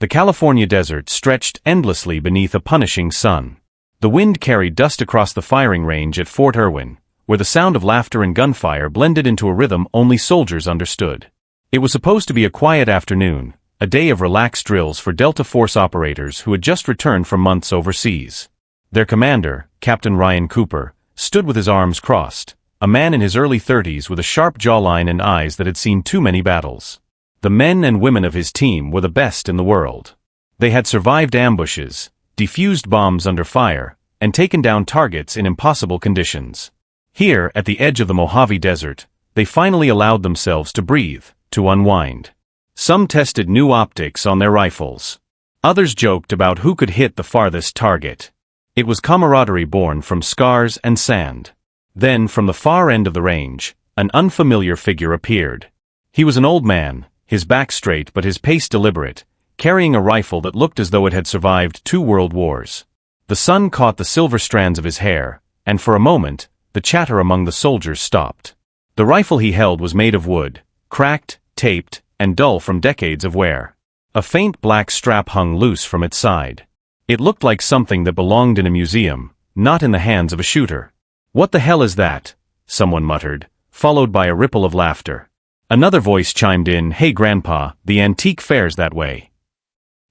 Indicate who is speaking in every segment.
Speaker 1: The California desert stretched endlessly beneath a punishing sun. The wind carried dust across the firing range at Fort Irwin, where the sound of laughter and gunfire blended into a rhythm only soldiers understood. It was supposed to be a quiet afternoon, a day of relaxed drills for Delta Force operators who had just returned from months overseas. Their commander, Captain Ryan Cooper, stood with his arms crossed, a man in his early 30s with a sharp jawline and eyes that had seen too many battles. The men and women of his team were the best in the world. They had survived ambushes, defused bombs under fire, and taken down targets in impossible conditions. Here, at the edge of the Mojave Desert, they finally allowed themselves to breathe, to unwind. Some tested new optics on their rifles. Others joked about who could hit the farthest target. It was camaraderie born from scars and sand. Then, from the far end of the range, an unfamiliar figure appeared. He was an old man, his back straight but his pace deliberate, carrying a rifle that looked as though it had survived 2 world wars. The sun caught the silver strands of his hair, and for a moment, the chatter among the soldiers stopped. The rifle he held was made of wood, cracked, taped, and dull from decades of wear. A faint black strap hung loose from its side. It looked like something that belonged in a museum, not in the hands of a shooter. "What the hell is that?" someone muttered, followed by a ripple of laughter. Another voice chimed in, "Hey Grandpa, the antique fair's that way."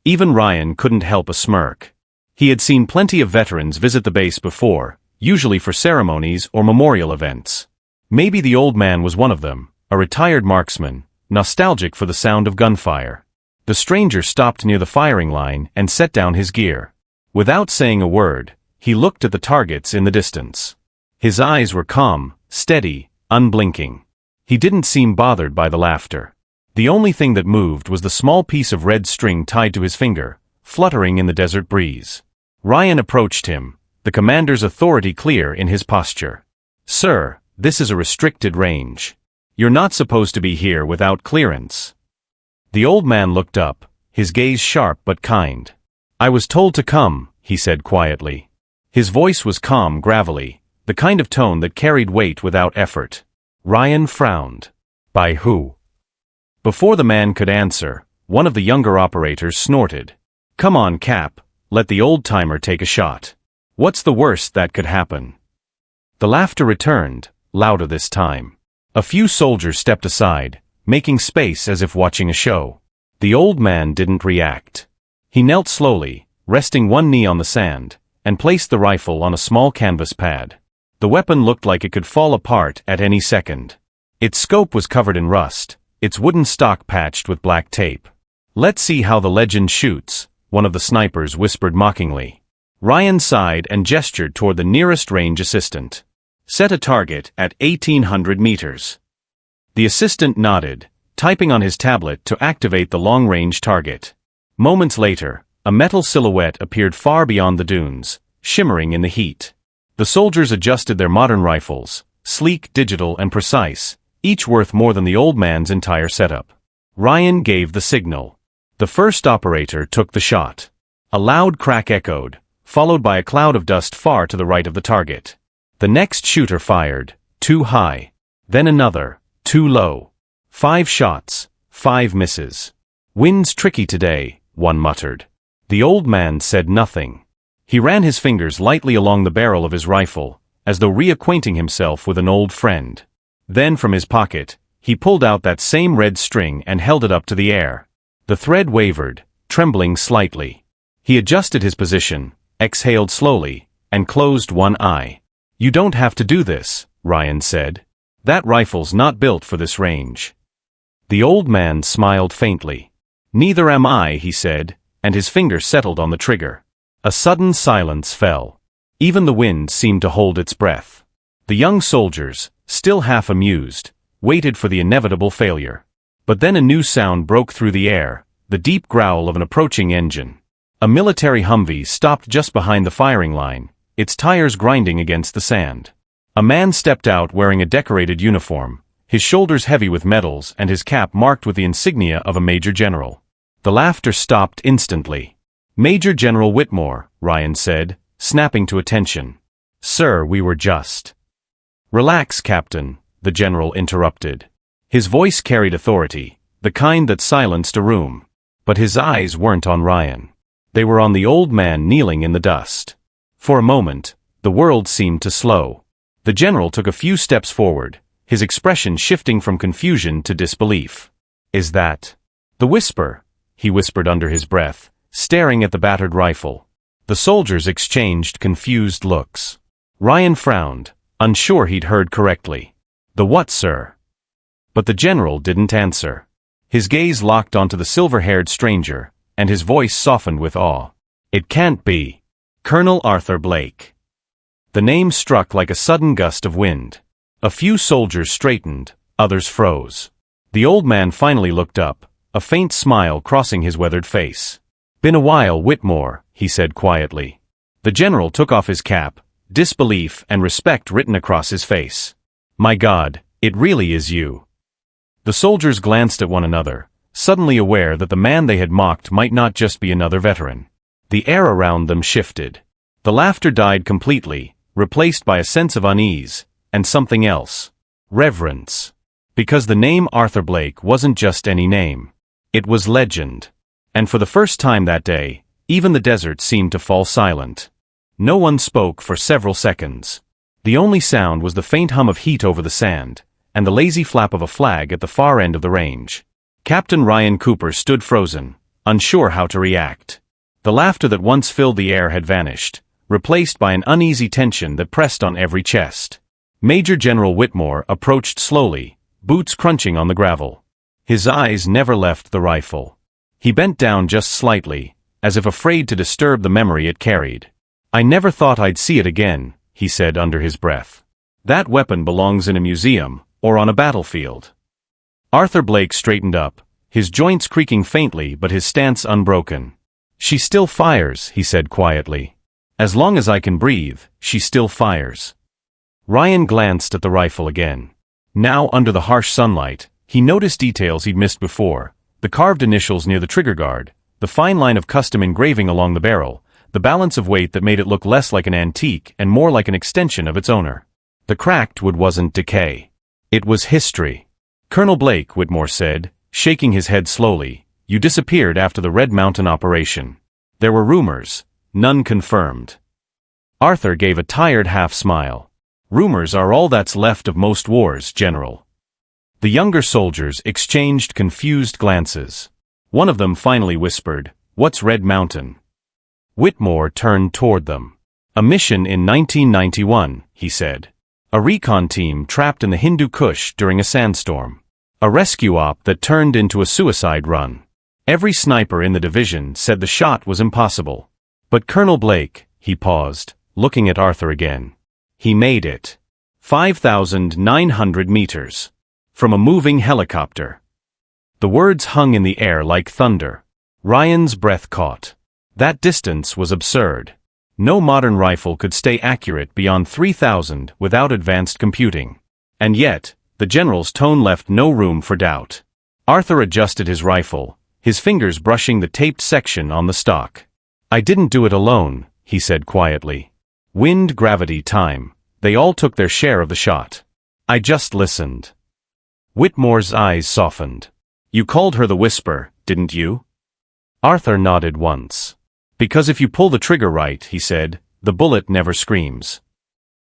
Speaker 1: Even Ryan couldn't help a smirk. He had seen plenty of veterans visit the base before, usually for ceremonies or memorial events. Maybe the old man was one of them, a retired marksman, nostalgic for the sound of gunfire. The stranger stopped near the firing line and set down his gear. Without saying a word, he looked at the targets in the distance. His eyes were calm, steady, unblinking. He didn't seem bothered by the laughter. The only thing that moved was the small piece of red string tied to his finger, fluttering in the desert breeze. Ryan approached him, the commander's authority clear in his posture. "Sir, this is a restricted range. You're not supposed to be here without clearance." The old man looked up, his gaze sharp but kind. "I was told to come," he said quietly. His voice was calm, gravelly, the kind of tone that carried weight without effort. Ryan frowned. "By who?" Before the man could answer, one of the younger operators snorted. "Come on, Cap, let the old-timer take a shot. What's the worst that could happen?" The laughter returned, louder this time. A few soldiers stepped aside, making space as if watching a show. The old man didn't react. He knelt slowly, resting one knee on the sand, and placed the rifle on a small canvas pad. The weapon looked like it could fall apart at any second. Its scope was covered in rust, its wooden stock patched with black tape. "Let's see how the legend shoots," one of the snipers whispered mockingly. Ryan sighed and gestured toward the nearest range assistant. "Set a target at 1,800 meters. The assistant nodded, typing on his tablet to activate the long-range target. Moments later, a metal silhouette appeared far beyond the dunes, shimmering in the heat. The soldiers adjusted their modern rifles, sleek, digital, and precise, each worth more than the old man's entire setup. Ryan gave the signal. The first operator took the shot. A loud crack echoed, followed by a cloud of dust far to the right of the target. The next shooter fired, too high. Then another, too low. 5 shots, 5 misses. "Wind's tricky today," one muttered. The old man said nothing. He ran his fingers lightly along the barrel of his rifle, as though reacquainting himself with an old friend. Then from his pocket, he pulled out that same red string and held it up to the air. The thread wavered, trembling slightly. He adjusted his position, exhaled slowly, and closed one eye. "You don't have to do this," Ryan said. "That rifle's not built for this range." The old man smiled faintly. "Neither am I," he said, and his finger settled on the trigger. A sudden silence fell. Even the wind seemed to hold its breath. The young soldiers, still half amused, waited for the inevitable failure. But then a new sound broke through the air, the deep growl of an approaching engine. A military Humvee stopped just behind the firing line, its tires grinding against the sand. A man stepped out wearing a decorated uniform, his shoulders heavy with medals and his cap marked with the insignia of a major general. The laughter stopped instantly. "Major General Whitmore," Ryan said, snapping to attention. "Sir, we were just—" "Relax, Captain," the general interrupted. His voice carried authority, the kind that silenced a room. But his eyes weren't on Ryan. They were on the old man kneeling in the dust. For a moment, the world seemed to slow. The general took a few steps forward, his expression shifting from confusion to disbelief. "Is that the whisper?" he whispered under his breath, staring at the battered rifle. The soldiers exchanged confused looks. Ryan frowned, unsure he'd heard correctly. "The what, sir?" But the general didn't answer. His gaze locked onto the silver-haired stranger, and his voice softened with awe. "It can't be. Colonel Arthur Blake." The name struck like a sudden gust of wind. A few soldiers straightened, others froze. The old man finally looked up, a faint smile crossing his weathered face. "Been a while, Whitmore," he said quietly. The general took off his cap, disbelief and respect written across his face. "My God, it really is you." The soldiers glanced at one another, suddenly aware that the man they had mocked might not just be another veteran. The air around them shifted. The laughter died completely, replaced by a sense of unease, and something else. Reverence. Because the name Arthur Blake wasn't just any name. It was legend. And for the first time that day, even the desert seemed to fall silent. No one spoke for several seconds. The only sound was the faint hum of heat over the sand, and the lazy flap of a flag at the far end of the range. Captain Ryan Cooper stood frozen, unsure how to react. The laughter that once filled the air had vanished, replaced by an uneasy tension that pressed on every chest. Major General Whitmore approached slowly, boots crunching on the gravel. His eyes never left the rifle. He bent down just slightly, as if afraid to disturb the memory it carried. "I never thought I'd see it again," he said under his breath. "That weapon belongs in a museum, or on a battlefield." Arthur Blake straightened up, his joints creaking faintly but his stance unbroken. "She still fires," he said quietly. "As long as I can breathe, she still fires." Ryan glanced at the rifle again. Now under the harsh sunlight, he noticed details he'd missed before: the carved initials near the trigger guard, the fine line of custom engraving along the barrel, the balance of weight that made it look less like an antique and more like an extension of its owner. The cracked wood wasn't decay. It was history. "Colonel Blake," Whitmore said, shaking his head slowly, "you disappeared after the Red Mountain operation. There were rumors, none confirmed." Arthur gave a tired half-smile. "Rumors are all that's left of most wars, General." The younger soldiers exchanged confused glances. One of them finally whispered, "What's Red Mountain?" Whitmore turned toward them. "A mission in 1991, he said. A recon team trapped in the Hindu Kush during a sandstorm. A rescue op that turned into a suicide run. Every sniper in the division said the shot was impossible. But Colonel Blake," he paused, looking at Arthur again. "He made it. 5,900 meters. From a moving helicopter." The words hung in the air like thunder. Ryan's breath caught. That distance was absurd. No modern rifle could stay accurate beyond 3,000 without advanced computing. And yet, the general's tone left no room for doubt. Arthur adjusted his rifle, his fingers brushing the taped section on the stock. "I didn't do it alone," he said quietly. "Wind, gravity, time. They all took their share of the shot. I just listened." Whitmore's eyes softened. "You called her the Whisper, didn't you?" Arthur nodded once. "Because if you pull the trigger right," he said, "the bullet never screams."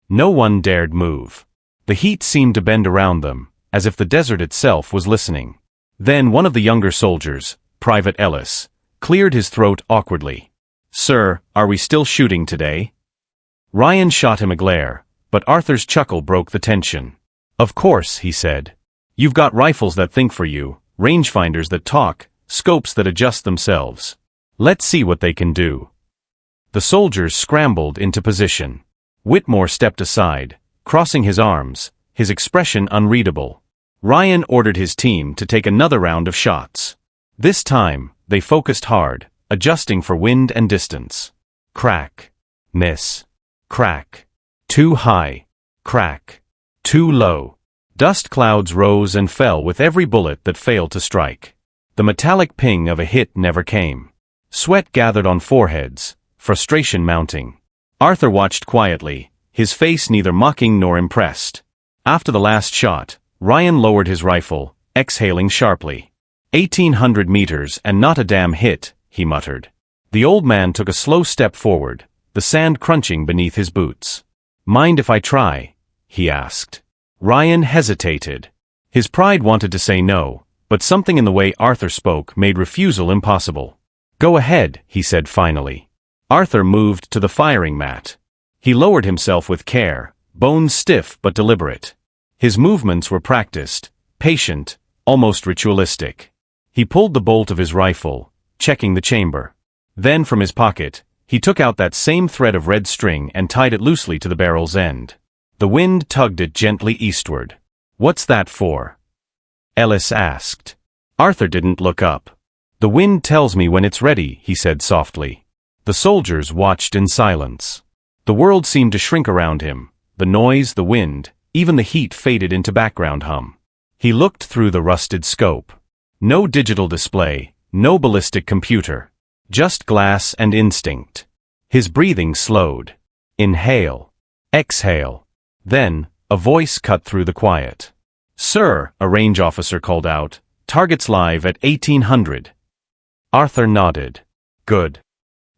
Speaker 1: No one dared move. The heat seemed to bend around them, as if the desert itself was listening. Then one of the younger soldiers, Private Ellis, cleared his throat awkwardly. "Sir, are we still shooting today?" Ryan shot him a glare, but Arthur's chuckle broke the tension. "Of course," he said. "You've got rifles that think for you, rangefinders that talk, scopes that adjust themselves. Let's see what they can do." The soldiers scrambled into position. Whitmore stepped aside, crossing his arms, his expression unreadable. Ryan ordered his team to take another round of shots. This time, they focused hard, adjusting for wind and distance. Crack. Miss. Crack. Too high. Crack. Too low. Dust clouds rose and fell with every bullet that failed to strike. The metallic ping of a hit never came. Sweat gathered on foreheads, frustration mounting. Arthur watched quietly, his face neither mocking nor impressed. After the last shot, Ryan lowered his rifle, exhaling sharply. "1800 meters and not a damn hit," he muttered. The old man took a slow step forward, the sand crunching beneath his boots. "Mind if I try?" he asked. Ryan hesitated. His pride wanted to say no, but something in the way Arthur spoke made refusal impossible. "Go ahead," he said finally. Arthur moved to the firing mat. He lowered himself with care, bones stiff but deliberate. His movements were practiced, patient, almost ritualistic. He pulled the bolt of his rifle, checking the chamber. Then from his pocket, he took out that same thread of red string and tied it loosely to the barrel's end. The wind tugged it gently eastward. "What's that for?" Ellis asked. Arthur didn't look up. "The wind tells me when it's ready," he said softly. The soldiers watched in silence. The world seemed to shrink around him. The noise, the wind, even the heat faded into background hum. He looked through the rusted scope. No digital display, no ballistic computer. Just glass and instinct. His breathing slowed. Inhale. Exhale. Then, a voice cut through the quiet. "Sir," a range officer called out, "target's live at 1800. Arthur nodded. "Good."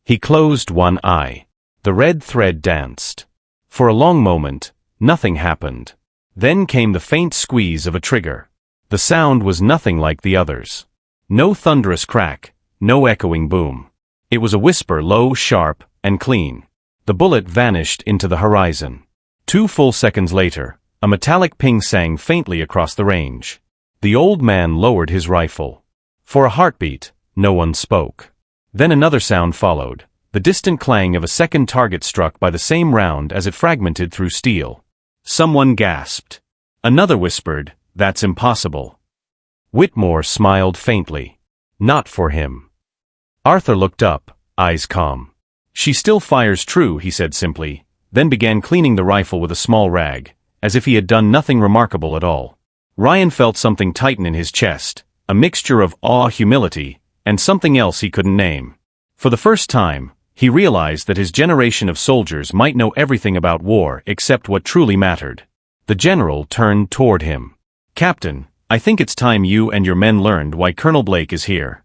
Speaker 1: He closed one eye. The red thread danced. For a long moment, nothing happened. Then came the faint squeeze of a trigger. The sound was nothing like the others. No thunderous crack, no echoing boom. It was a whisper, low, sharp, and clean. The bullet vanished into the horizon. 2 full seconds later, a metallic ping sang faintly across the range. The old man lowered his rifle. For a heartbeat, no one spoke. Then another sound followed, the distant clang of a second target struck by the same round as it fragmented through steel. Someone gasped. Another whispered, "That's impossible." Whitmore smiled faintly. Not for him. Arthur looked up, eyes calm. "She still fires true," he said simply, then began cleaning the rifle with a small rag, as if he had done nothing remarkable at all. Ryan felt something tighten in his chest, a mixture of awe, humility, and something else he couldn't name. For the first time, he realized that his generation of soldiers might know everything about war except what truly mattered. The general turned toward him. "Captain, I think it's time you and your men learned why Colonel Blake is here."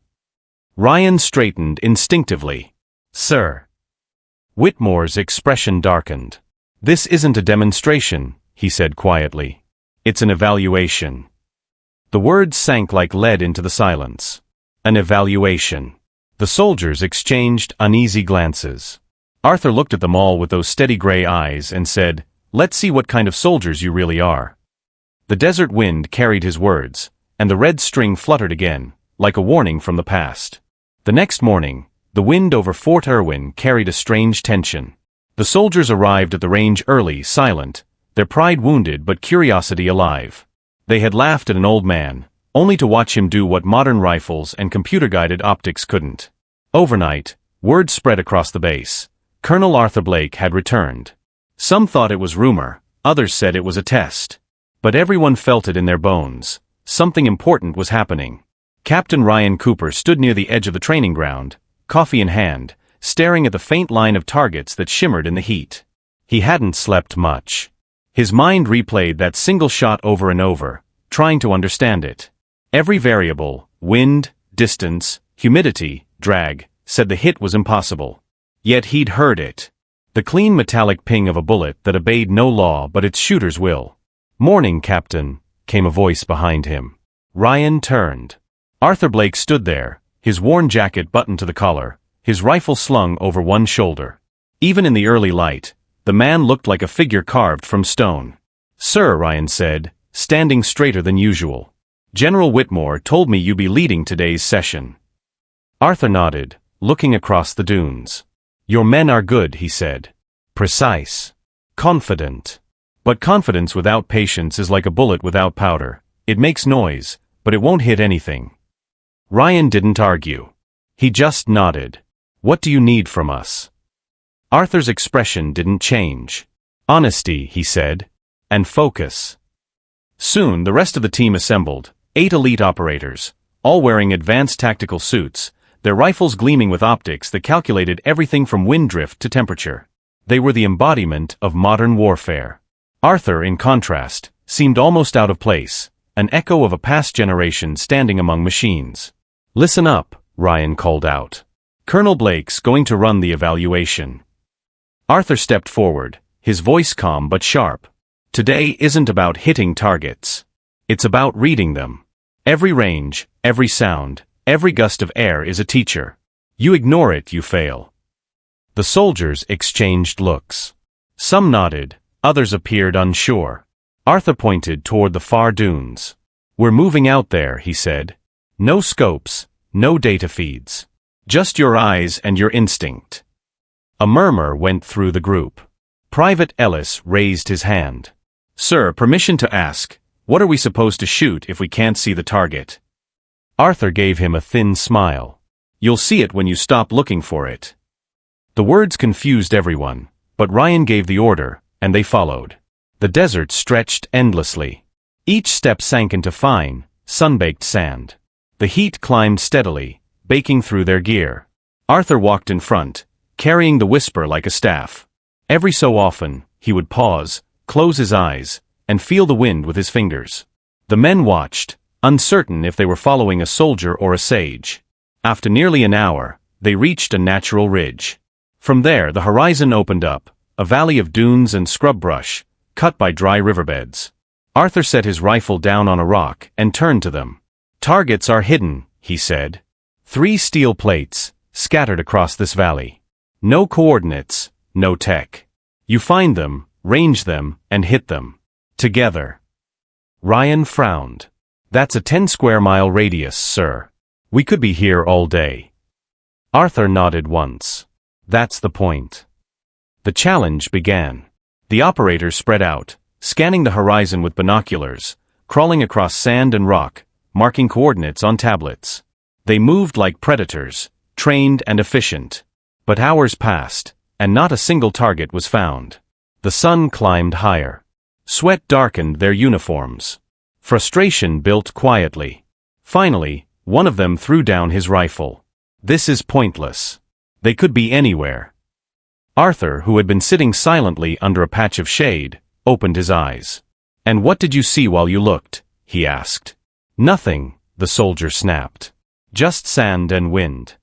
Speaker 1: Ryan straightened instinctively. "Sir." Whitmore's expression darkened. "This isn't a demonstration," he said quietly. "It's an evaluation." The words sank like lead into the silence. An evaluation. The soldiers exchanged uneasy glances. Arthur looked at them all with those steady gray eyes and said, "Let's see what kind of soldiers you really are." The desert wind carried his words, and the red string fluttered again, like a warning from the past. The next morning, the wind over Fort Irwin carried a strange tension. The soldiers arrived at the range early, silent, their pride wounded but curiosity alive. They had laughed at an old man, only to watch him do what modern rifles and computer-guided optics couldn't. Overnight, word spread across the base. Colonel Arthur Blake had returned. Some thought it was rumor, others said it was a test. But everyone felt it in their bones. Something important was happening. Captain Ryan Cooper stood near the edge of the training ground, coffee in hand, staring at the faint line of targets that shimmered in the heat. He hadn't slept much. His mind replayed that single shot over and over, trying to understand it. Every variable, wind, distance, humidity, drag, said the hit was impossible. Yet he'd heard it. The clean metallic ping of a bullet that obeyed no law but its shooter's will. "Morning, Captain," came a voice behind him. Ryan turned. Arthur Blake stood there, his worn jacket buttoned to the collar, his rifle slung over one shoulder. Even in the early light, the man looked like a figure carved from stone. "Sir," Ryan said, standing straighter than usual. "General Whitmore told me you'd be leading today's session." Arthur nodded, looking across the dunes. "Your men are good," he said. "Precise. Confident. But confidence without patience is like a bullet without powder. It makes noise, but it won't hit anything." Ryan didn't argue. He just nodded. "What do you need from us?" Arthur's expression didn't change. "Honesty," he said. "And focus." Soon the rest of the team assembled, 8 elite operators, all wearing advanced tactical suits, their rifles gleaming with optics that calculated everything from wind drift to temperature. They were the embodiment of modern warfare. Arthur, in contrast, seemed almost out of place, an echo of a past generation standing among machines. "Listen up," Ryan called out. "Colonel Blake's going to run the evaluation." Arthur stepped forward, his voice calm but sharp. "Today isn't about hitting targets. It's about reading them. Every range, every sound, every gust of air is a teacher. You ignore it, you fail." The soldiers exchanged looks. Some nodded, others appeared unsure. Arthur pointed toward the far dunes. "We're moving out there," he said. "No scopes, no data feeds. Just your eyes and your instinct." A murmur went through the group. Private Ellis raised his hand. "Sir, permission to ask, what are we supposed to shoot if we can't see the target?" Arthur gave him a thin smile. "You'll see it when you stop looking for it." The words confused everyone, but Ryan gave the order, and they followed. The desert stretched endlessly. Each step sank into fine, sun-baked sand. The heat climbed steadily, baking through their gear. Arthur walked in front, carrying the whisper like a staff. Every so often, he would pause, close his eyes, and feel the wind with his fingers. The men watched, uncertain if they were following a soldier or a sage. After nearly an hour, they reached a natural ridge. From there the horizon opened up, a valley of dunes and scrub brush, cut by dry riverbeds. Arthur set his rifle down on a rock and turned to them. "Targets are hidden," he said. 3 steel plates, scattered across this valley. No coordinates, no tech. You find them, range them, and hit them. Together. Ryan frowned. "That's a 10-square-mile radius, sir. We could be here all day." Arthur nodded once. "That's the point." The challenge began. The operators spread out, scanning the horizon with binoculars, crawling across sand and rock, marking coordinates on tablets. They moved like predators, trained and efficient. But hours passed, and not a single target was found. The sun climbed higher. Sweat darkened their uniforms. Frustration built quietly. Finally, one of them threw down his rifle. "This is pointless. They could be anywhere." Arthur, who had been sitting silently under a patch of shade, opened his eyes. "And what did you see while you looked?" he asked. "Nothing," the soldier snapped. "Just sand and wind."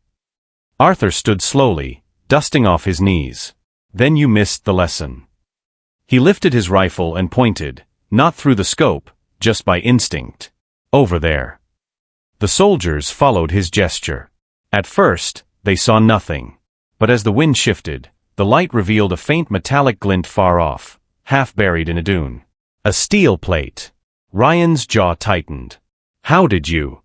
Speaker 1: Arthur stood slowly, dusting off his knees. "Then you missed the lesson." He lifted his rifle and pointed, not through the scope, just by instinct. "Over there." The soldiers followed his gesture. At first, they saw nothing. But as the wind shifted, the light revealed a faint metallic glint far off, half buried in a dune. A steel plate. Ryan's jaw tightened. "How did you?"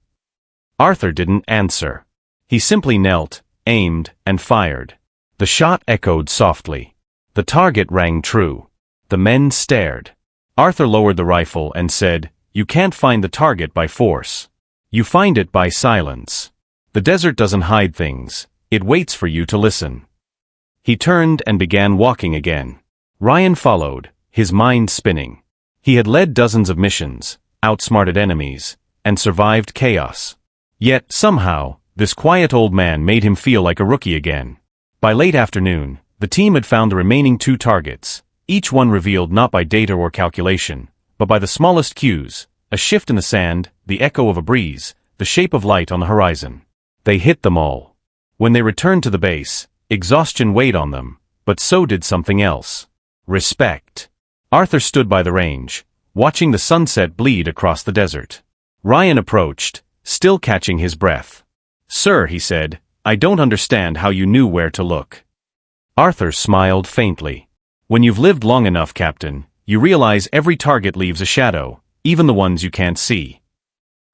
Speaker 1: Arthur didn't answer. He simply knelt, aimed, and fired. The shot echoed softly. The target rang true. The men stared. Arthur lowered the rifle and said, "You can't find the target by force. You find it by silence. The desert doesn't hide things. It waits for you to listen." He turned and began walking again. Ryan followed, his mind spinning. He had led dozens of missions, outsmarted enemies, and survived chaos. Yet, somehow, this quiet old man made him feel like a rookie again. By late afternoon, the team had found the remaining 2 targets, each one revealed not by data or calculation, but by the smallest cues, a shift in the sand, the echo of a breeze, the shape of light on the horizon. They hit them all. When they returned to the base, exhaustion weighed on them, but so did something else. Respect. Arthur stood by the range, watching the sunset bleed across the desert. Ryan approached, still catching his breath. "Sir," he said, "I don't understand how you knew where to look." Arthur smiled faintly. "When you've lived long enough, Captain, you realize every target leaves a shadow, even the ones you can't see."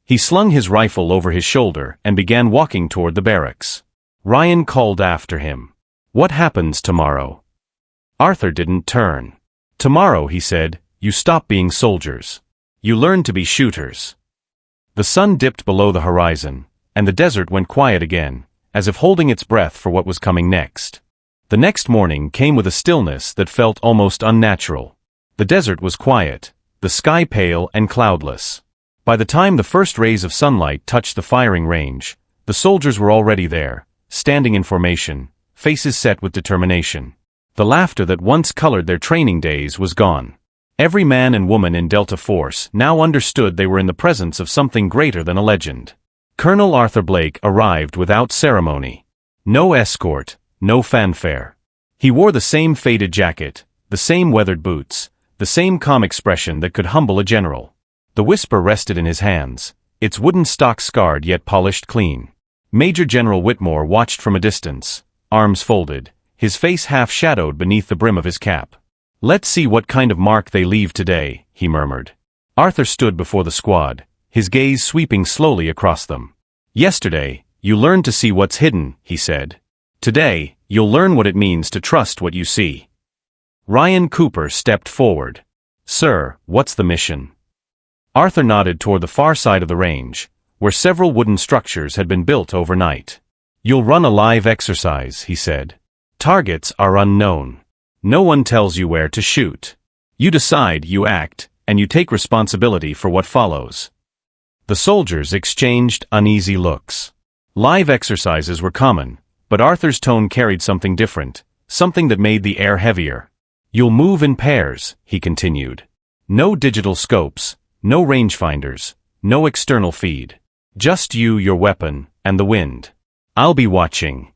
Speaker 1: He slung his rifle over his shoulder and began walking toward the barracks. Ryan called after him. "What happens tomorrow?" Arthur didn't turn. "Tomorrow," he said, "you stop being soldiers. You learn to be shooters." The sun dipped below the horizon, and the desert went quiet again, as if holding its breath for what was coming next. The next morning came with a stillness that felt almost unnatural. The desert was quiet, the sky pale and cloudless. By the time the first rays of sunlight touched the firing range, the soldiers were already there, standing in formation, faces set with determination. The laughter that once colored their training days was gone. Every man and woman in Delta Force now understood they were in the presence of something greater than a legend. Colonel Arthur Blake arrived without ceremony. No escort, no fanfare. He wore the same faded jacket, the same weathered boots, the same calm expression that could humble a general. The whisper rested in his hands, its wooden stock scarred yet polished clean. Major General Whitmore watched from a distance, arms folded, his face half-shadowed beneath the brim of his cap. "Let's see what kind of mark they leave today," he murmured. Arthur stood before the squad, his gaze sweeping slowly across them. "Yesterday, you learned to see what's hidden," he said. "Today, you'll learn what it means to trust what you see." Ryan Cooper stepped forward. "Sir, what's the mission?" Arthur nodded toward the far side of the range, where several wooden structures had been built overnight. "You'll run a live exercise," he said. "Targets are unknown. No one tells you where to shoot. You decide, you act, and you take responsibility for what follows." The soldiers exchanged uneasy looks. Live exercises were common, but Arthur's tone carried something different, something that made the air heavier. "You'll move in pairs," he continued. "No digital scopes, no rangefinders, no external feed. Just you, your weapon, and the wind. I'll be watching."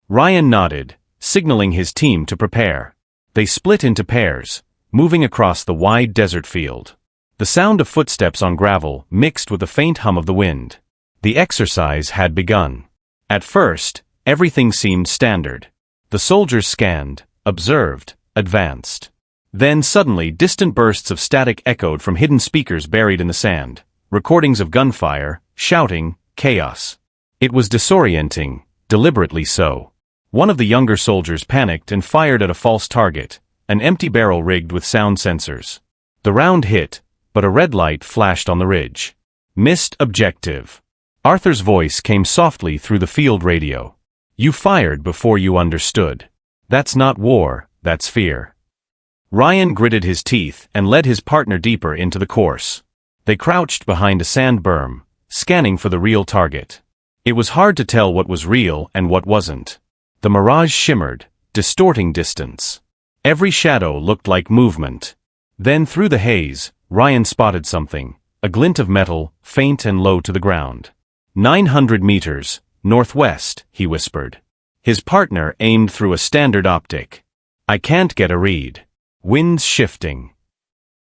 Speaker 1: Ryan nodded, signaling his team to prepare. They split into pairs, moving across the wide desert field. The sound of footsteps on gravel mixed with the faint hum of the wind. The exercise had begun. At first, everything seemed standard. The soldiers scanned, observed, advanced. Then suddenly distant bursts of static echoed from hidden speakers buried in the sand, recordings of gunfire, shouting, chaos. It was disorienting, deliberately so. One of the younger soldiers panicked and fired at a false target, an empty barrel rigged with sound sensors. The round hit, but a red light flashed on the ridge. "Missed objective." Arthur's voice came softly through the field radio. "You fired before you understood. That's not war, that's fear." Ryan gritted his teeth and led his partner deeper into the course. They crouched behind a sand berm, scanning for the real target. It was hard to tell what was real and what wasn't. The mirage shimmered, distorting distance. Every shadow looked like movement. Then through the haze, Ryan spotted something, a glint of metal, faint and low to the ground. 900 meters, northwest, he whispered. His partner aimed through a standard optic. "I can't get a read. Wind's shifting."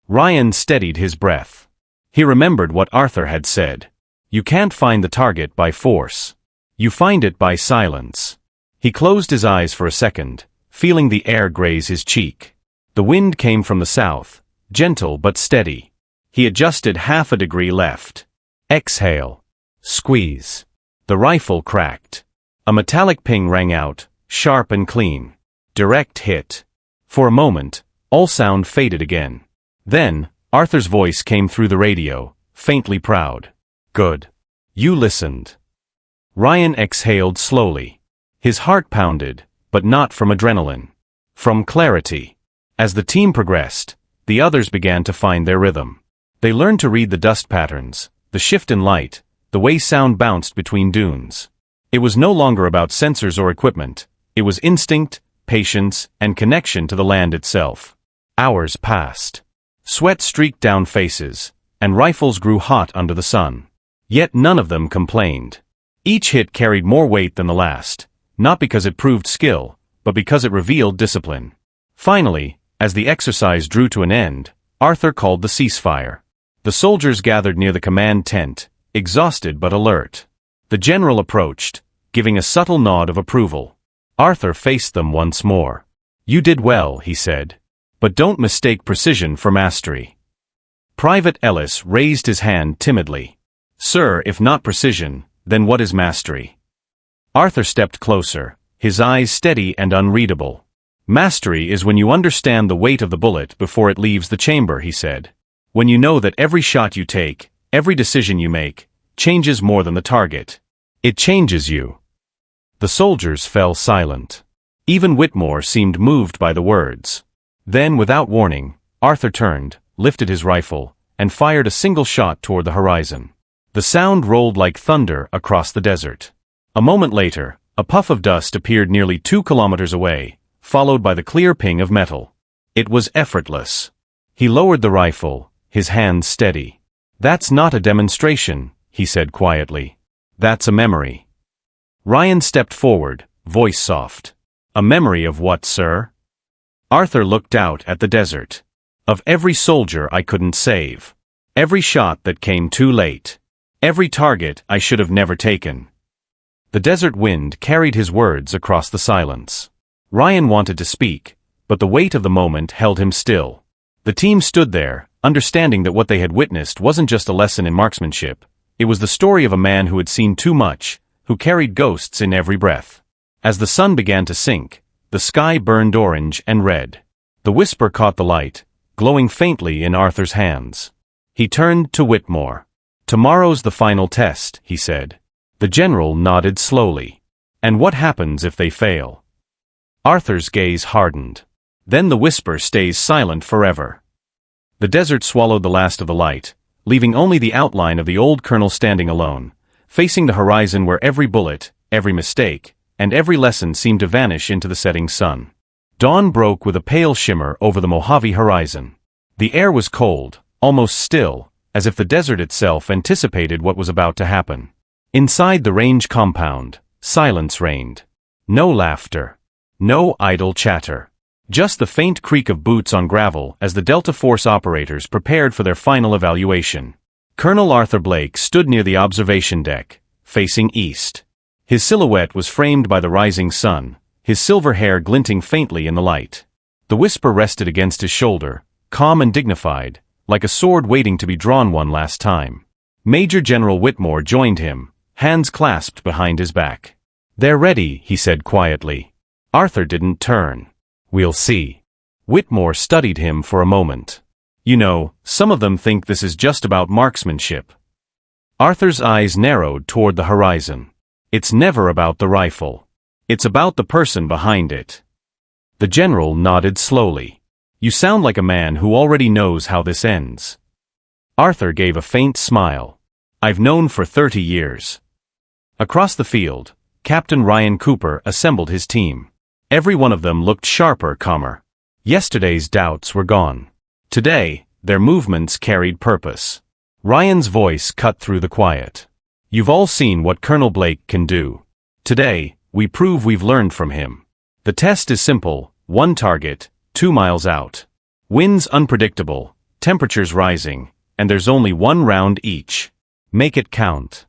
Speaker 1: Ryan steadied his breath. He remembered what Arthur had said. "You can't find the target by force. You find it by silence." He closed his eyes for a second, feeling the air graze his cheek. The wind came from the south, gentle but steady. He adjusted half a degree left. Exhale. Squeeze. The rifle cracked. A metallic ping rang out, sharp and clean. Direct hit. For a moment, all sound faded again. Then, Arthur's voice came through the radio, faintly proud. "Good. You listened." Ryan exhaled slowly. His heart pounded, but not from adrenaline. From clarity. As the team progressed, the others began to find their rhythm. They learned to read the dust patterns, the shift in light, the way sound bounced between dunes. It was no longer about sensors or equipment. It was instinct, patience, and connection to the land itself. Hours passed. Sweat streaked down faces, and rifles grew hot under the sun. Yet none of them complained. Each hit carried more weight than the last, not because it proved skill, but because it revealed discipline. Finally, as the exercise drew to an end, Arthur called the ceasefire. The soldiers gathered near the command tent, exhausted but alert. The general approached, giving a subtle nod of approval. Arthur faced them once more. "You did well," he said. "But don't mistake precision for mastery." Private Ellis raised his hand timidly. "Sir, if not precision, then what is mastery?" Arthur stepped closer, his eyes steady and unreadable. "Mastery is when you understand the weight of the bullet before it leaves the chamber," he said. "When you know that every shot you take, every decision you make, changes more than the target. It changes you." The soldiers fell silent. Even Whitmore seemed moved by the words. Then, without warning, Arthur turned, lifted his rifle, and fired a single shot toward the horizon. The sound rolled like thunder across the desert. A moment later, a puff of dust appeared nearly 2 kilometers away, followed by the clear ping of metal. It was effortless. He lowered the rifle, his hands steady. "That's not a demonstration," he said quietly. "That's a memory." Ryan stepped forward, voice soft. "A memory of what, sir?" Arthur looked out at the desert. "Of every soldier I couldn't save. Every shot that came too late. Every target I should have never taken." The desert wind carried his words across the silence. Ryan wanted to speak, but the weight of the moment held him still. The team stood there, understanding that what they had witnessed wasn't just a lesson in marksmanship. It was the story of a man who had seen too much, who carried ghosts in every breath. As the sun began to sink, the sky burned orange and red. The whisper caught the light, glowing faintly in Arthur's hands. He turned to Whitmore. "Tomorrow's the final test," he said. The general nodded slowly. "And what happens if they fail?" Arthur's gaze hardened. "Then the whisper stays silent forever." The desert swallowed the last of the light, leaving only the outline of the old colonel standing alone, facing the horizon where every bullet, every mistake, and every lesson seemed to vanish into the setting sun. Dawn broke with a pale shimmer over the Mojave horizon. The air was cold, almost still, as if the desert itself anticipated what was about to happen. Inside the range compound, silence reigned. No laughter. No idle chatter. Just the faint creak of boots on gravel as the Delta Force operators prepared for their final evaluation. Colonel Arthur Blake stood near the observation deck, facing east. His silhouette was framed by the rising sun, his silver hair glinting faintly in the light. The whisper rested against his shoulder, calm and dignified, like a sword waiting to be drawn one last time. Major General Whitmore joined him, hands clasped behind his back. "They're ready," he said quietly. Arthur didn't turn. "We'll see." Whitmore studied him for a moment. "You know, some of them think this is just about marksmanship." Arthur's eyes narrowed toward the horizon. "It's never about the rifle. It's about the person behind it." The general nodded slowly. "You sound like a man who already knows how this ends." Arthur gave a faint smile. "I've known for 30 years. Across the field, Captain Ryan Cooper assembled his team. Every one of them looked sharper, calmer. Yesterday's doubts were gone. Today, their movements carried purpose. Ryan's voice cut through the quiet. "You've all seen what Colonel Blake can do. Today, we prove we've learned from him. The test is simple, one target, 2 miles out. Winds unpredictable, temperatures rising, and there's only one round each. Make it count."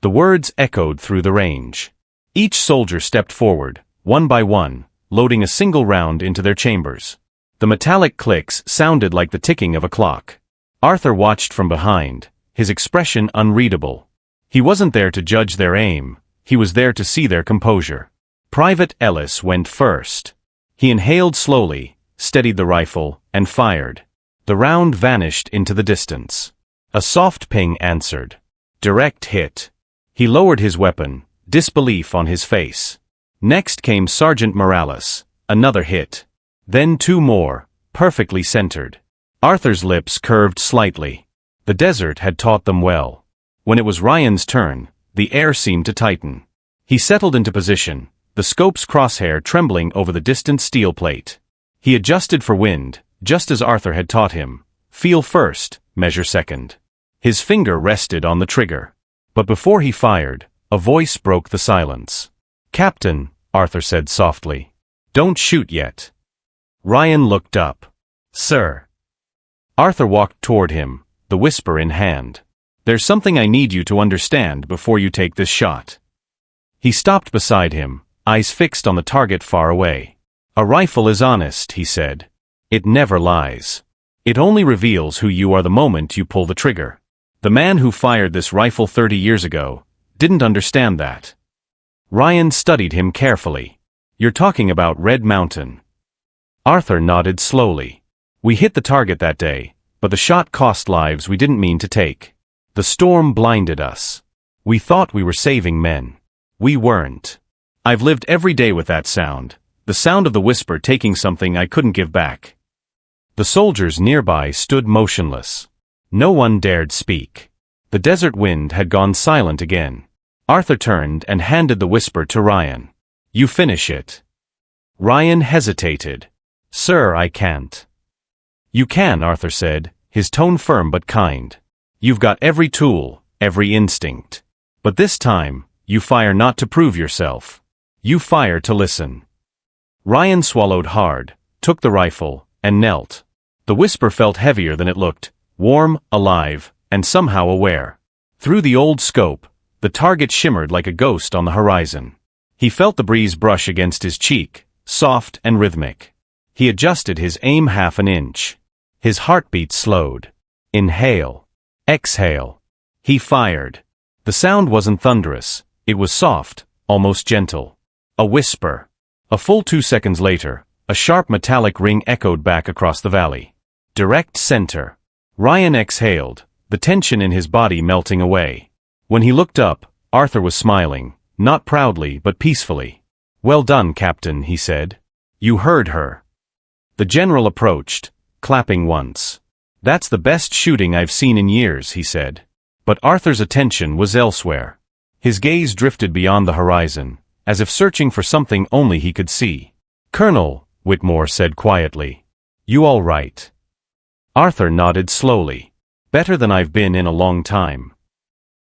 Speaker 1: The words echoed through the range. Each soldier stepped forward, one by one, loading a single round into their chambers. The metallic clicks sounded like the ticking of a clock. Arthur watched from behind, his expression unreadable. He wasn't there to judge their aim, he was there to see their composure. Private Ellis went first. He inhaled slowly, steadied the rifle, and fired. The round vanished into the distance. A soft ping answered. Direct hit. He lowered his weapon, disbelief on his face. Next came Sergeant Morales, another hit. Then 2 more, perfectly centered. Arthur's lips curved slightly. The desert had taught them well. When it was Ryan's turn, the air seemed to tighten. He settled into position, the scope's crosshair trembling over the distant steel plate. He adjusted for wind, just as Arthur had taught him. Feel first, measure second. His finger rested on the trigger. But before he fired, a voice broke the silence. "Captain," Arthur said softly. "Don't shoot yet." Ryan looked up. "Sir." Arthur walked toward him, the whisper in hand. "There's something I need you to understand before you take this shot." He stopped beside him, eyes fixed on the target far away. "A rifle is honest," he said. "It never lies. It only reveals who you are the moment you pull the trigger. The man who fired this rifle 30 years ago didn't understand that." Ryan studied him carefully. "You're talking about Red Mountain." Arthur nodded slowly. "We hit the target that day, but the shot cost lives we didn't mean to take. The storm blinded us. We thought we were saving men. We weren't. I've lived every day with that sound, the sound of the whisper taking something I couldn't give back." The soldiers nearby stood motionless. No one dared speak. The desert wind had gone silent again. Arthur turned and handed the whisper to Ryan. "You finish it." Ryan hesitated. "Sir, I can't." You can, Arthur said, his tone firm but kind. You've got every tool, every instinct. But this time, you fire not to prove yourself. You fire to listen. Ryan swallowed hard, took the rifle, and knelt. The whisper felt heavier than it looked, warm, alive, and somehow aware. Through the old scope, the target shimmered like a ghost on the horizon. He felt the breeze brush against his cheek, soft and rhythmic. He adjusted his aim half an inch. His heartbeat slowed. Inhale. Exhale. He fired. The sound wasn't thunderous, it was soft, almost gentle. A whisper. A full 2 seconds later, a sharp metallic ring echoed back across the valley. Direct center. Ryan exhaled, the tension in his body melting away. When he looked up, Arthur was smiling, not proudly but peacefully. "Well done, Captain," he said. "You heard her." The general approached, clapping once. "That's the best shooting I've seen in years," he said. But Arthur's attention was elsewhere. His gaze drifted beyond the horizon, as if searching for something only he could see. "Colonel," Whitmore said quietly. "You all right?" Arthur nodded slowly. "Better than I've been in a long time."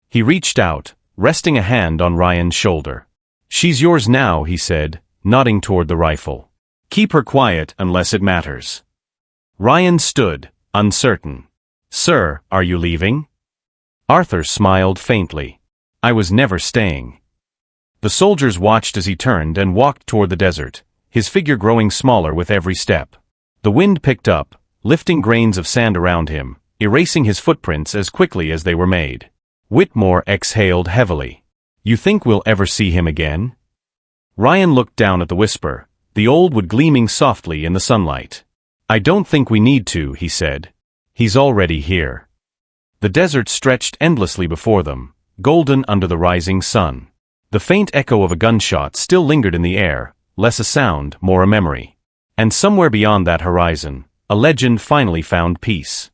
Speaker 1: He reached out, resting a hand on Ryan's shoulder. "She's yours now," he said, nodding toward the rifle. "Keep her quiet unless it matters." Ryan stood, uncertain. "Sir, are you leaving?" Arthur smiled faintly. "I was never staying." The soldiers watched as he turned and walked toward the desert, his figure growing smaller with every step. The wind picked up, lifting grains of sand around him, erasing his footprints as quickly as they were made. Whitmore exhaled heavily. "You think we'll ever see him again?" Ryan looked down at the whisper, the old wood gleaming softly in the sunlight. "I don't think we need to," he said. "He's already here." The desert stretched endlessly before them, golden under the rising sun. The faint echo of a gunshot still lingered in the air, less a sound, more a memory. And somewhere beyond that horizon, a legend finally found peace.